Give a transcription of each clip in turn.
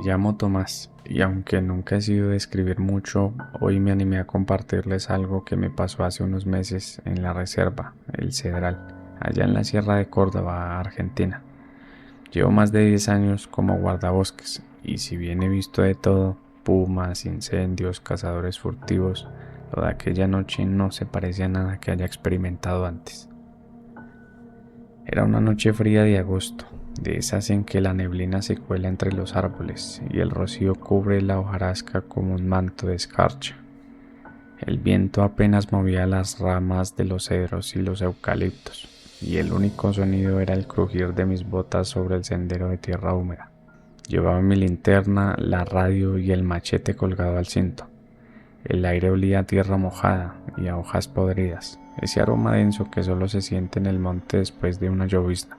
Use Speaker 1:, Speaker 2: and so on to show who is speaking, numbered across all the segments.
Speaker 1: llamo Tomás y aunque nunca he sido de escribir mucho, hoy me animé a compartirles algo que me pasó hace unos meses en la reserva, El Cedral, allá en la Sierra de Córdoba, Argentina. Llevo más de 10 años como guardabosques y si bien he visto de todo, pumas, incendios, cazadores furtivos, lo de aquella noche no se parece a nada que haya experimentado antes. Era una noche fría de agosto, de esas en que la neblina se cuela entre los árboles y el rocío cubre la hojarasca como un manto de escarcha. El viento apenas movía las ramas de los cedros y los eucaliptos, y el único sonido era el crujir de mis botas sobre el sendero de tierra húmeda. Llevaba mi linterna, la radio y el machete colgado al cinto. El aire olía a tierra mojada y a hojas podridas, ese aroma denso que solo se siente en el monte después de una llovizna.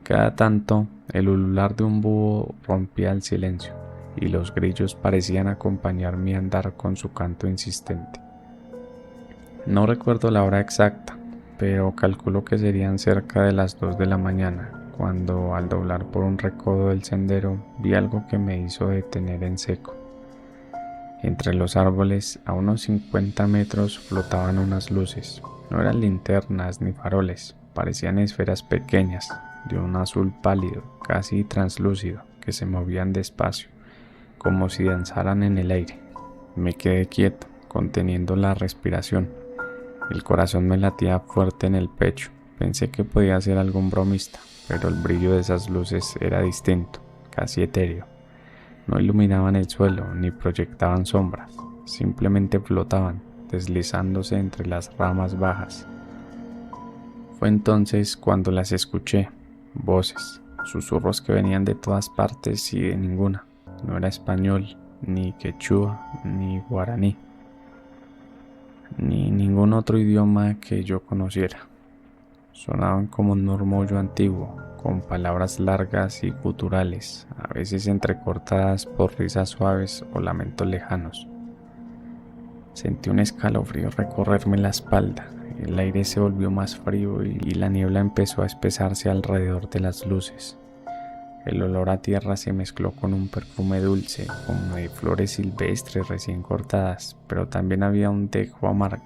Speaker 1: Cada tanto, el ulular de un búho rompía el silencio, y los grillos parecían acompañar mi andar con su canto insistente. No recuerdo la hora exacta, pero calculo que serían cerca de las 2 de la mañana, cuando al doblar por un recodo del sendero vi algo que me hizo detener en seco. Entre los árboles, a unos 50 metros, flotaban unas luces. No eran linternas ni faroles, parecían esferas pequeñas, de un azul pálido, casi translúcido, que se movían despacio, como si danzaran en el aire. Me quedé quieto, conteniendo la respiración. El corazón me latía fuerte en el pecho. Pensé que podía ser algún bromista, pero el brillo de esas luces era distinto, casi etéreo. No iluminaban el suelo ni proyectaban sombras, simplemente flotaban, deslizándose entre las ramas bajas. Fue entonces cuando las escuché, voces, susurros que venían de todas partes y de ninguna. No era español, ni quechua, ni guaraní, ni ningún otro idioma que yo conociera. Sonaban como un murmullo antiguo, con palabras largas y guturales, a veces entrecortadas por risas suaves o lamentos lejanos. Sentí un escalofrío recorrerme la espalda, el aire se volvió más frío y la niebla empezó a espesarse alrededor de las luces. El olor a tierra se mezcló con un perfume dulce, como de flores silvestres recién cortadas, pero también había un dejo amargo,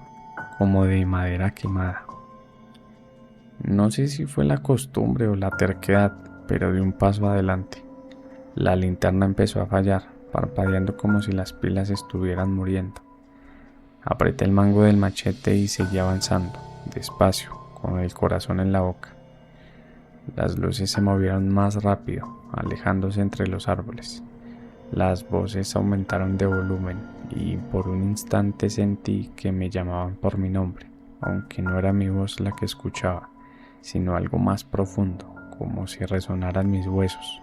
Speaker 1: como de madera quemada. No sé si fue la costumbre o la terquedad, pero di un paso adelante. La linterna empezó a fallar, parpadeando como si las pilas estuvieran muriendo. Apreté el mango del machete y seguí avanzando, despacio, con el corazón en la boca. Las luces se movieron más rápido, alejándose entre los árboles. Las voces aumentaron de volumen y por un instante sentí que me llamaban por mi nombre, aunque no era mi voz la que escuchaba, sino algo más profundo, como si resonaran mis huesos.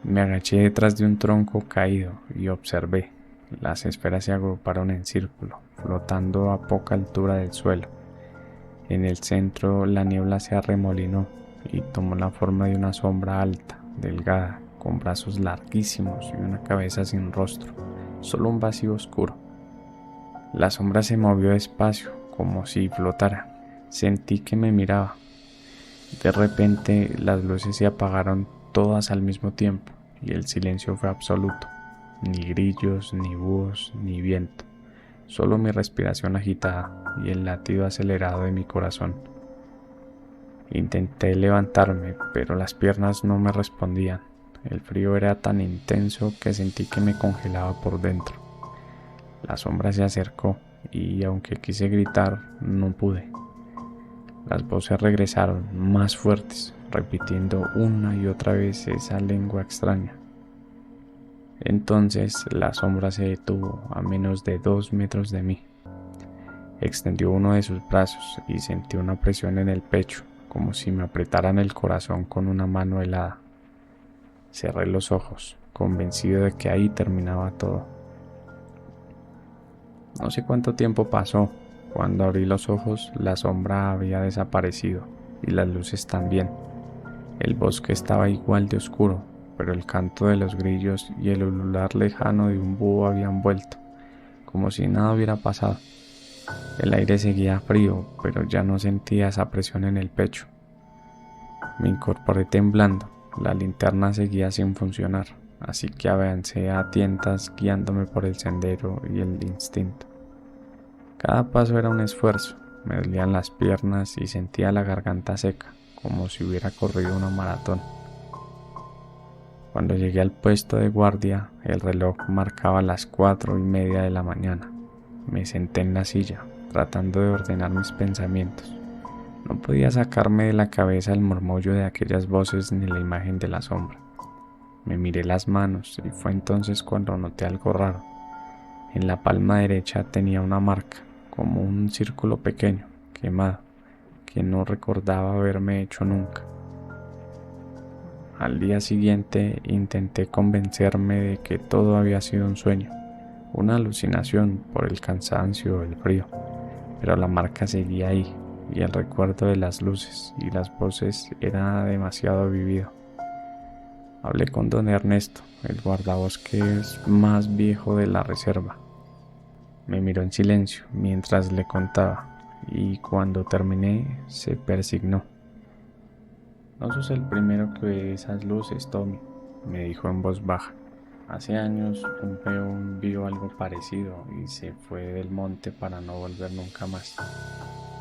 Speaker 1: Me agaché detrás de un tronco caído y observé. Las esferas se agruparon en círculo, flotando a poca altura del suelo. En el centro la niebla se arremolinó y tomó la forma de una sombra alta, delgada, con brazos larguísimos y una cabeza sin rostro, solo un vacío oscuro. La sombra se movió despacio, como si flotara. Sentí que me miraba. De repente las luces se apagaron todas al mismo tiempo y el silencio fue absoluto. Ni grillos, ni búhos, ni viento. Solo mi respiración agitada y el latido acelerado de mi corazón. Intenté levantarme, pero las piernas no me respondían. El frío era tan intenso que sentí que me congelaba por dentro. La sombra se acercó y aunque quise gritar, no pude. Las voces regresaron más fuertes, repitiendo una y otra vez esa lengua extraña. Entonces la sombra se detuvo a menos de 2 metros de mí. Extendió uno de sus brazos y sentí una presión en el pecho, como si me apretaran el corazón con una mano helada. Cerré los ojos, convencido de que ahí terminaba todo. No sé cuánto tiempo pasó. Cuando abrí los ojos, la sombra había desaparecido y las luces también. El bosque estaba igual de oscuro, pero el canto de los grillos y el ulular lejano de un búho habían vuelto, como si nada hubiera pasado. El aire seguía frío, pero ya no sentía esa presión en el pecho. Me incorporé temblando, la linterna seguía sin funcionar. así que avancé a tientas guiándome por el sendero y el instinto. Cada paso era un esfuerzo, me dolían las piernas y sentía la garganta seca, como si hubiera corrido una maratón. Cuando llegué al puesto de guardia, el reloj marcaba las 4:30 de la mañana. Me senté en la silla, tratando de ordenar mis pensamientos. No podía sacarme de la cabeza el murmullo de aquellas voces ni la imagen de la sombra. Me miré las manos y fue entonces cuando noté algo raro. En la palma derecha tenía una marca, como un círculo pequeño, quemado, que no recordaba haberme hecho nunca. Al día siguiente intenté convencerme de que todo había sido un sueño, una alucinación por el cansancio o el frío, pero la marca seguía ahí y el recuerdo de las luces y las voces era demasiado vivido. Hablé con don Ernesto, el guardabosques más viejo de la reserva. Me miró en silencio mientras le contaba y cuando terminé se persignó. No sos el primero que ve esas luces, Tommy, me dijo en voz baja. Hace años un peón vio algo parecido y se fue del monte para no volver nunca más.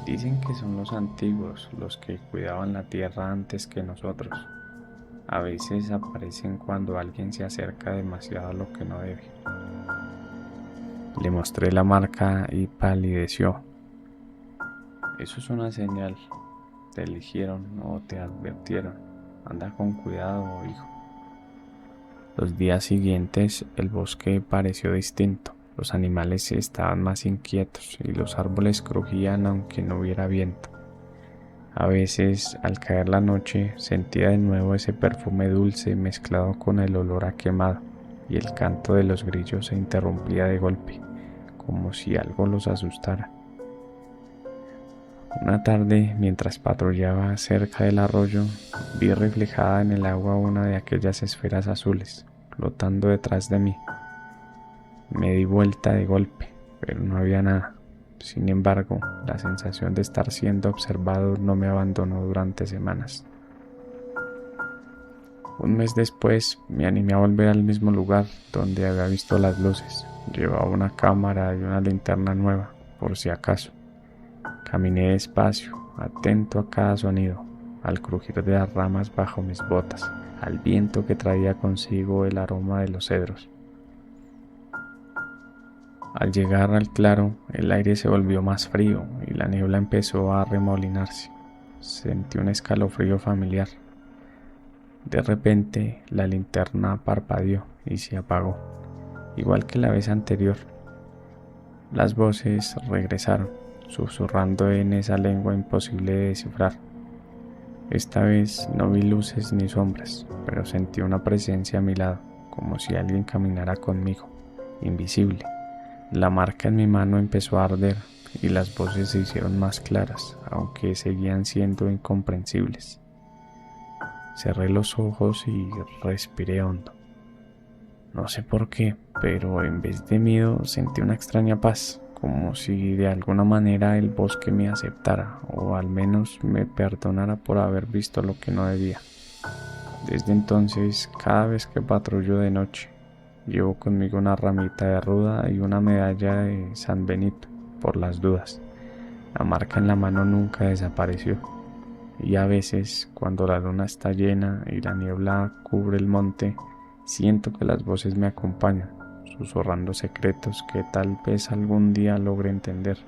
Speaker 1: Dicen que son los antiguos los que cuidaban la tierra antes que nosotros. A veces aparecen cuando alguien se acerca demasiado a lo que no debe. Le mostré la marca y palideció. Eso es una señal. Te eligieron o te advirtieron. Anda con cuidado, hijo. Los días siguientes el bosque pareció distinto. Los animales estaban más inquietos y los árboles crujían aunque no hubiera viento. A veces, al caer la noche, sentía de nuevo ese perfume dulce mezclado con el olor a quemado, y el canto de los grillos se interrumpía de golpe, como si algo los asustara. Una tarde, mientras patrullaba cerca del arroyo, vi reflejada en el agua una de aquellas esferas azules, flotando detrás de mí. Me di vuelta de golpe, pero no había nada. Sin embargo, la sensación de estar siendo observado no me abandonó durante semanas. Un mes después, me animé a volver al mismo lugar donde había visto las luces. Llevaba una cámara y una linterna nueva, por si acaso. Caminé despacio, atento a cada sonido, al crujir de las ramas bajo mis botas, al viento que traía consigo el aroma de los cedros. Al llegar al claro, el aire se volvió más frío y la niebla empezó a arremolinarse. Sentí un escalofrío familiar. De repente, la linterna parpadeó y se apagó, igual que la vez anterior. Las voces regresaron, susurrando en esa lengua imposible de descifrar. Esta vez no vi luces ni sombras, pero sentí una presencia a mi lado, como si alguien caminara conmigo, invisible. La marca en mi mano empezó a arder y las voces se hicieron más claras, aunque seguían siendo incomprensibles. Cerré los ojos y respiré hondo. No sé por qué, pero en vez de miedo sentí una extraña paz, como si de alguna manera el bosque me aceptara o al menos me perdonara por haber visto lo que no debía. Desde entonces, cada vez que patrullo de noche, llevo conmigo una ramita de ruda y una medalla de San Benito, por las dudas. La marca en la mano nunca desapareció, y a veces, cuando la luna está llena y la niebla cubre el monte, siento que las voces me acompañan, susurrando secretos que tal vez algún día logre entender.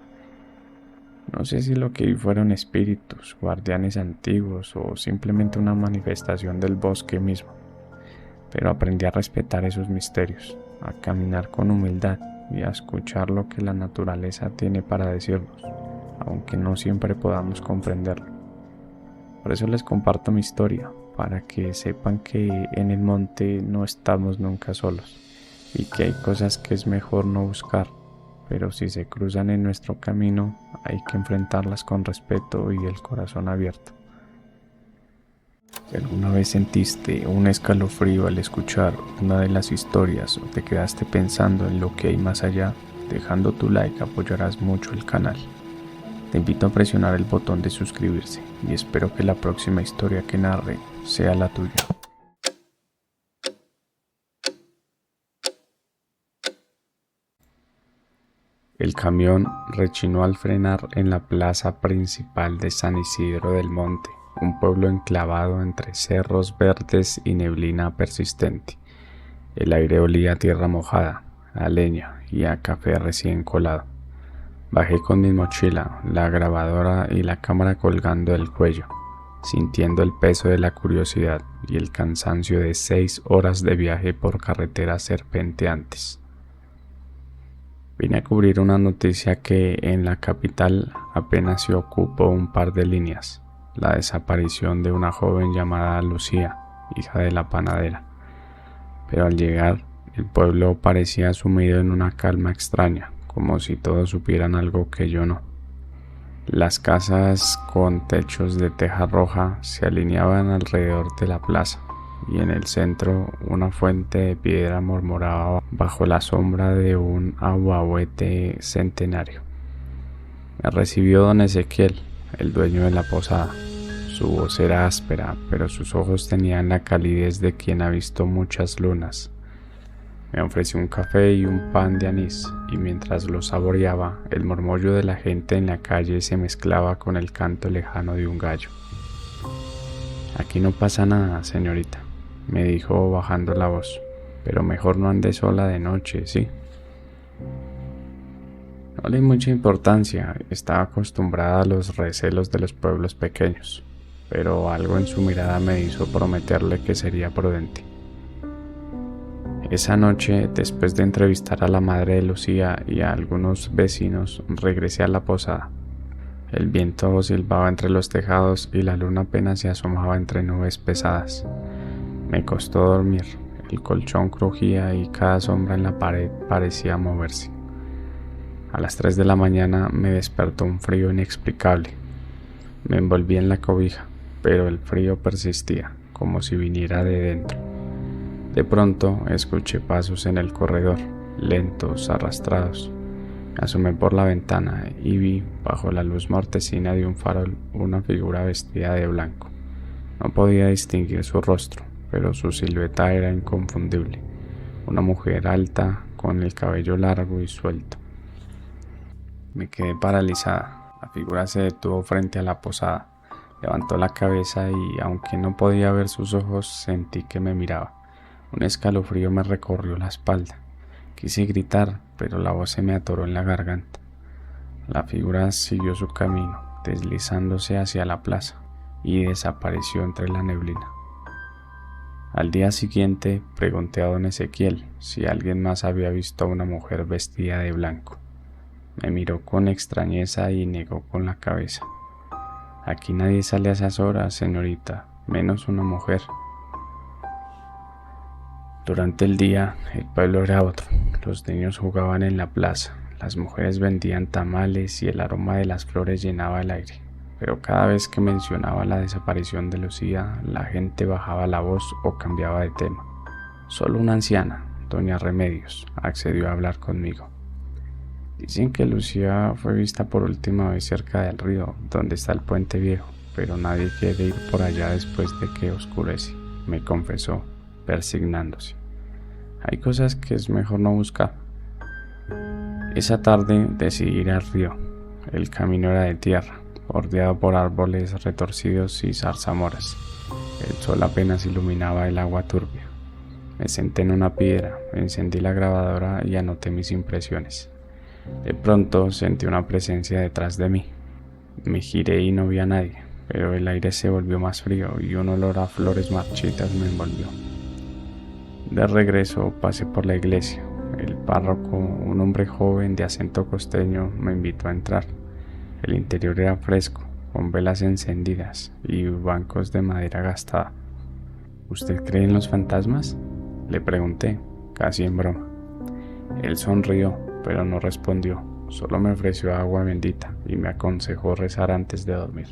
Speaker 1: No sé si lo que vi fueron espíritus, guardianes antiguos o simplemente una manifestación del bosque mismo, pero aprendí a respetar esos misterios, a caminar con humildad y a escuchar lo que la naturaleza tiene para decirnos, aunque no siempre podamos comprenderlo. Por eso les comparto mi historia, para que sepan que en el monte no estamos nunca solos y que hay cosas que es mejor no buscar, pero si se cruzan en nuestro camino hay que enfrentarlas con respeto y el corazón abierto. Si alguna vez sentiste un escalofrío al escuchar una de las historias o te quedaste pensando en lo que hay más allá, dejando tu like apoyarás mucho el canal. Te invito a presionar el botón de suscribirse y espero que la próxima historia que narre sea la tuya. El camión rechinó al frenar en la plaza principal de San Isidro del Monte, un pueblo enclavado entre cerros verdes y neblina persistente. El aire olía a tierra mojada, a leña y a café recién colado. Bajé con mi mochila, la grabadora y la cámara colgando del cuello, sintiendo el peso de la curiosidad y el cansancio de 6 horas de viaje por carreteras serpenteantes. Vine a cubrir una noticia que en la capital apenas se ocupó un par de líneas: la desaparición de una joven llamada Lucía, hija de la panadera. Pero al llegar, el pueblo parecía sumido en una calma extraña, como si todos supieran algo que yo no. Las casas con techos de teja roja se alineaban alrededor de la plaza, y en el centro una fuente de piedra murmuraba bajo la sombra de un ahuehuete centenario. Me recibió don Ezequiel, el dueño de la posada. Su voz era áspera, pero sus ojos tenían la calidez de quien ha visto muchas lunas. Me ofreció un café y un pan de anís, y mientras lo saboreaba, el murmullo de la gente en la calle se mezclaba con el canto lejano de un gallo. «Aquí no pasa nada, señorita», me dijo bajando la voz, «pero mejor no ande sola de noche, ¿sí?». No le di mucha importancia, estaba acostumbrada a los recelos de los pueblos pequeños, pero algo en su mirada me hizo prometerle que sería prudente. Esa noche, después de entrevistar a la madre de Lucía y a algunos vecinos, regresé a la posada. El viento silbaba entre los tejados y la luna apenas se asomaba entre nubes pesadas. Me costó dormir, el colchón crujía y cada sombra en la pared parecía moverse. A las 3 de la mañana me despertó un frío inexplicable. Me envolví en la cobija, pero el frío persistía, como si viniera de dentro. De pronto escuché pasos en el corredor, lentos, arrastrados. Asomé por la ventana y vi, bajo la luz mortecina de un farol, una figura vestida de blanco. No podía distinguir su rostro, pero su silueta era inconfundible. Una mujer alta, con el cabello largo y suelto. Me quedé paralizada. La figura se detuvo frente a la posada. Levantó la cabeza y, aunque no podía ver sus ojos, sentí que me miraba. Un escalofrío me recorrió la espalda. Quise gritar, pero la voz se me atoró en la garganta. La figura siguió su camino, deslizándose hacia la plaza, y desapareció entre la neblina. Al día siguiente pregunté a don Ezequiel si alguien más había visto a una mujer vestida de blanco. Me miró con extrañeza y negó con la cabeza. «Aquí nadie sale a esas horas, señorita, menos una mujer». Durante el día, el pueblo era otro. Los niños jugaban en la plaza, las mujeres vendían tamales y el aroma de las flores llenaba el aire. Pero cada vez que mencionaba la desaparición de Lucía, la gente bajaba la voz o cambiaba de tema. Solo una anciana, doña Remedios, accedió a hablar conmigo. «Dicen que Lucía fue vista por última vez cerca del río, donde está el puente viejo, pero nadie quiere ir por allá después de que oscurece», me confesó, persignándose. «Hay cosas que es mejor no buscar». Esa tarde decidí ir al río. El camino era de tierra, bordeado por árboles retorcidos y zarzamoras. El sol apenas iluminaba el agua turbia. Me senté en una piedra, encendí la grabadora y anoté mis impresiones. De pronto sentí una presencia detrás de mí. Me giré y no vi a nadie, pero el aire se volvió más frío y un olor a flores marchitas me envolvió. De regreso pasé por la iglesia. El párroco, un hombre joven de acento costeño, me invitó a entrar. El interior era fresco, con velas encendidas y bancos de madera gastada. «¿Usted cree en los fantasmas?», le pregunté, casi en broma. Él sonrió, pero no respondió. Solo me ofreció agua bendita y me aconsejó rezar antes de dormir.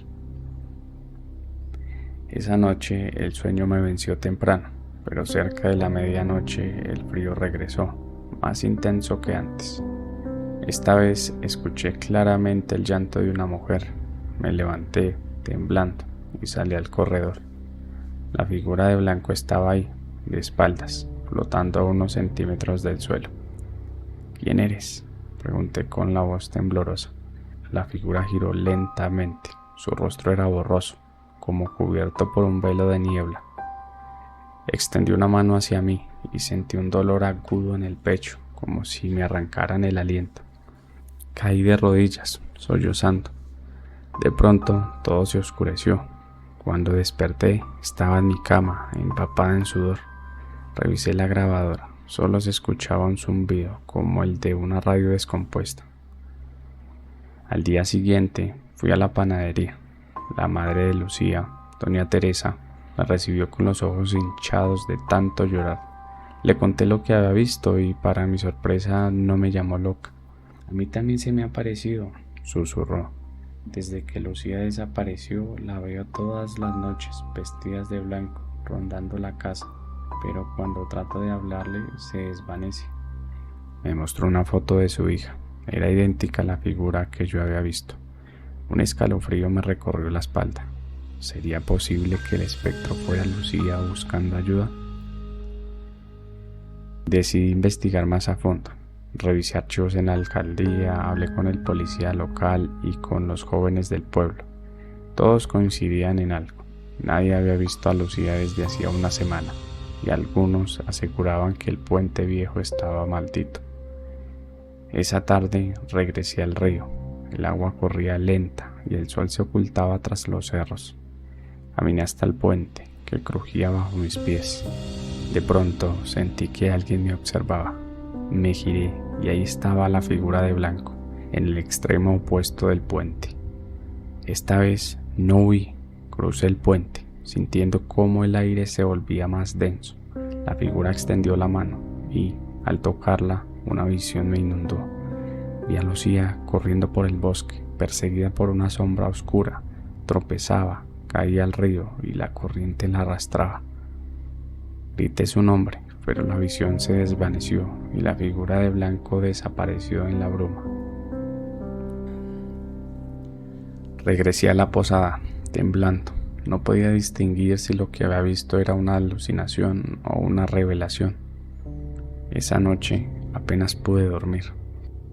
Speaker 1: Esa noche el sueño me venció temprano, pero cerca de la medianoche el frío regresó, más intenso que antes. Esta vez escuché claramente el llanto de una mujer. Me levanté, temblando, y salí al corredor. La figura de blanco estaba ahí, de espaldas, flotando a unos centímetros del suelo. «¿Quién eres?», Pregunté con la voz temblorosa. La figura giró lentamente. Su rostro era borroso, como cubierto por un velo de niebla. Extendió una mano hacia mí y sentí un dolor agudo en el pecho, como si me arrancaran el aliento. Caí de rodillas, sollozando. De pronto todo se oscureció. Cuando desperté, estaba en mi cama, empapada en sudor. Revisé la grabadora. Solo se escuchaba un zumbido, como el de una radio descompuesta. Al día siguiente, fui a la panadería. La madre de Lucía, doña Teresa, me recibió con los ojos hinchados de tanto llorar. Le conté lo que había visto y, para mi sorpresa, no me llamó loca. A mí también se me ha parecido, susurró. Desde que Lucía desapareció, la veo todas las noches vestidas de blanco, rondando la casa, pero cuando trato de hablarle se desvanece. Me mostró una foto de su hija. Era idéntica a la figura que yo había visto. Un escalofrío me recorrió la espalda. ¿Sería posible que el espectro fuera Lucía buscando ayuda? Decidí investigar más a fondo. Revisé archivos en la alcaldía, hablé con el policía local y con los jóvenes del pueblo. Todos coincidían en algo. Nadie había visto a Lucía desde hacía una semana, y algunos aseguraban que el puente viejo estaba maldito. Esa tarde regresé al río. El agua corría lenta y el sol se ocultaba tras los cerros. Caminé hasta el puente, que crujía bajo mis pies. De pronto sentí que alguien me observaba. Me giré y ahí estaba la figura de blanco, en el extremo opuesto del puente. Esta vez no huí, crucé el puente, sintiendo cómo el aire se volvía más denso. La figura extendió la mano y, al tocarla, una visión me inundó. Vi a Lucía corriendo por el bosque, perseguida por una sombra oscura. Tropezaba, caía al río y la corriente la arrastraba. Grité su nombre, pero la visión se desvaneció y la figura de blanco desapareció en la bruma. Regresé a la posada, temblando. No podía distinguir si lo que había visto era una alucinación o una revelación. Esa noche apenas pude dormir.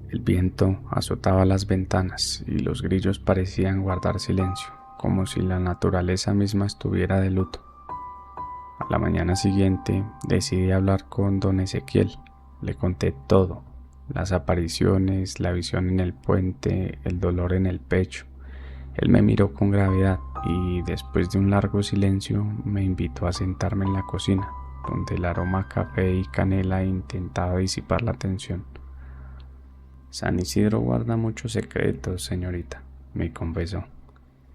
Speaker 1: El viento azotaba las ventanas y los grillos parecían guardar silencio, como si la naturaleza misma estuviera de luto. A la mañana siguiente decidí hablar con don Ezequiel. Le conté todo: las apariciones, la visión en el puente, el dolor en el pecho. Él me miró con gravedad y, después de un largo silencio, me invitó a sentarme en la cocina, donde el aroma a café y canela intentaba disipar la tensión. San Isidro guarda muchos secretos, señorita, me confesó.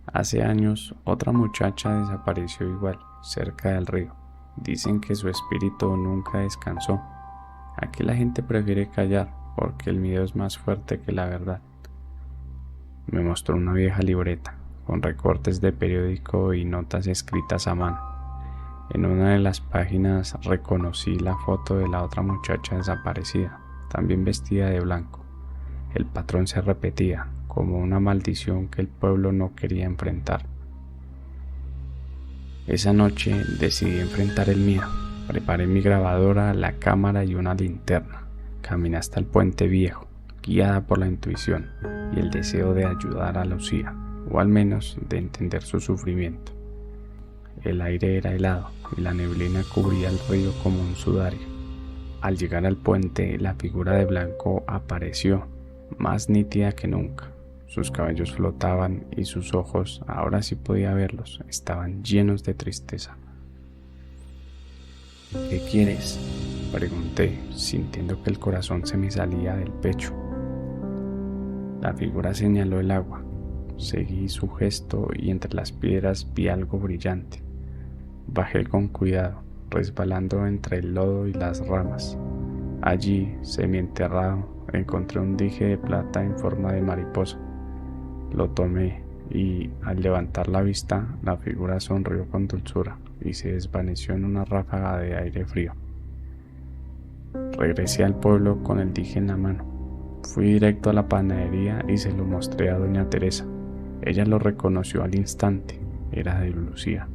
Speaker 1: Hace años otra muchacha desapareció igual, cerca del río. Dicen que su espíritu nunca descansó. Aquí la gente prefiere callar porque el miedo es más fuerte que la verdad. Me mostró una vieja libreta con recortes de periódico y notas escritas a mano. En una de las páginas reconocí la foto de la otra muchacha desaparecida, también vestida de blanco. El patrón se repetía, como una maldición que el pueblo no quería enfrentar. Esa noche decidí enfrentar el miedo. Preparé mi grabadora, la cámara y una linterna. Caminé hasta el puente viejo, guiada por la intuición y el deseo de ayudar a Lucía, o al menos de entender su sufrimiento. El aire era helado y la neblina cubría el río como un sudario. Al llegar al puente, la figura de blanco apareció, más nítida que nunca. Sus cabellos flotaban y sus ojos, ahora sí podía verlos, estaban llenos de tristeza. ¿Qué quieres?, pregunté, sintiendo que el corazón se me salía del pecho. La figura señaló el agua. Seguí su gesto y entre las piedras vi algo brillante. Bajé con cuidado, resbalando entre el lodo y las ramas. Allí, semienterrado, encontré un dije de plata en forma de mariposa. Lo tomé y, al levantar la vista, la figura sonrió con dulzura y se desvaneció en una ráfaga de aire frío. Regresé al pueblo con el dije en la mano. Fui directo a la panadería y se lo mostré a doña Teresa. Ella lo reconoció al instante. Era de Lucía.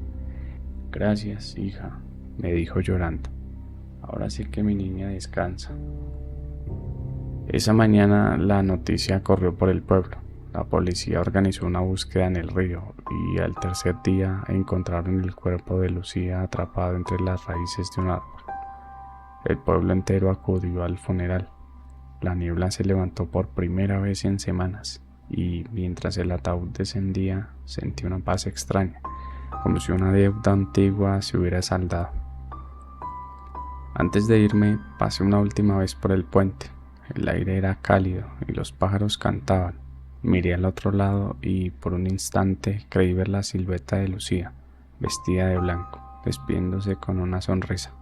Speaker 1: «Gracias, hija», me dijo llorando. «Ahora sí que mi niña descansa». Esa mañana la noticia corrió por el pueblo. La policía organizó una búsqueda en el río y al tercer día encontraron el cuerpo de Lucía atrapado entre las raíces de un árbol. El pueblo entero acudió al funeral. La niebla se levantó por primera vez en semanas y mientras el ataúd descendía sentí una paz extraña, como si una deuda antigua se hubiera saldado. Antes de irme pasé una última vez por el puente. El aire era cálido y los pájaros cantaban. Miré al otro lado y por un instante creí ver la silueta de Lucía, vestida de blanco, despidiéndose con una sonrisa.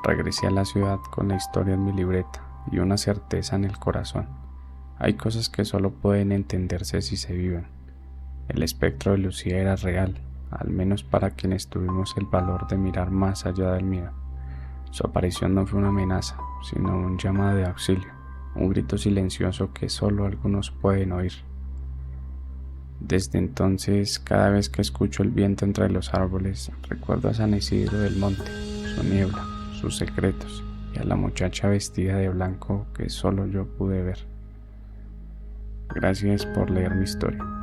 Speaker 1: Regresé a la ciudad con la historia en mi libreta y una certeza en el corazón. Hay cosas que solo pueden entenderse si se viven. El espectro de Lucía era real, al menos para quienes tuvimos el valor de mirar más allá del miedo. Su aparición no fue una amenaza, sino un llamado de auxilio, un grito silencioso que solo algunos pueden oír. Desde entonces, cada vez que escucho el viento entre los árboles, recuerdo a San Isidro del Monte, su niebla, sus secretos y a la muchacha vestida de blanco que solo yo pude ver. Gracias por leer mi historia.